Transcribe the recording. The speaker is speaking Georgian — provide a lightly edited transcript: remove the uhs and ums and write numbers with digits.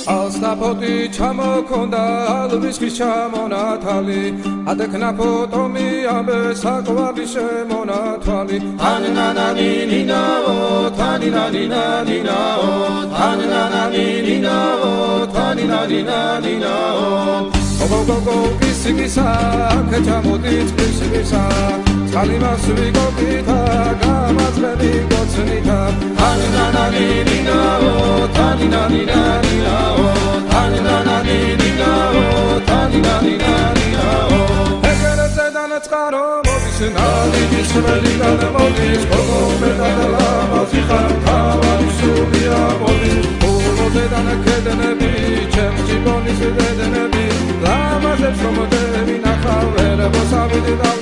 ალსაფოთი ჩამოქონდა ალვისის ჩამონათალი ადექნა ფოტომი ამბე საკვარი შემონათვალი თანინანანინინაო თანინანინანინაო თანინანანინინაო თანინანინანინაო გოგოგოგო კისიკისა ქეჩამოდით კისიკისა წყალიმას ვიგობითა გამაძლები გოცნითა თანინანანინინაო თანინანინანინაო თანინანანინინაო თანინანინანინაო ეგერზე დანაწყარო მოდის ნალიდის ველიდან მოდის გოგომედან ლამაზი ხარ თავარი სულია მოდის ულოდედან ქედნები ჩემ ჯიბონის დედნები ლამაზებს რომ დევინახავ ერებოსავიდი და